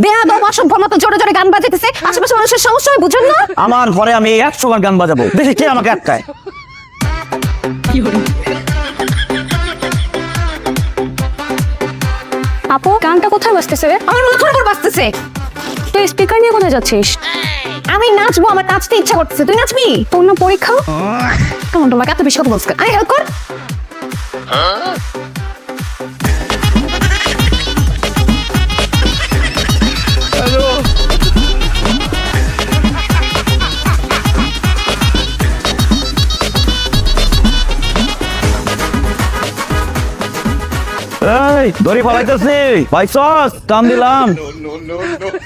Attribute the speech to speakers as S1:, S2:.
S1: বেয়াদব অসভ্যর মতো জোরে জোরে গান বাজাইতেছে, আশেপাশে মানুষের সমস্যা হয়, বুঝুন না?
S2: আমার ঘরে আমি 100 বার গান বাজাবো, দেখি কে আমাকে আটকায়।
S1: আপু, গানটা কোথায় বাজতেছে রে? আমার মাথার উপর বাজতেছে। তুই স্পিকার নিয়ে কোথায় যাচ্ছিস? আমি নাচবো, আমার নাচতে ইচ্ছা করতেছে। তুই নাচবি? তোর না পরীক্ষা? কেমন তোমাকে এত বেশি কথা বলছ? আই হেল্প কর।
S2: এই দড়ি ফলাইতেছি, পাইছস? টান দিলাম।
S3: no, no, no.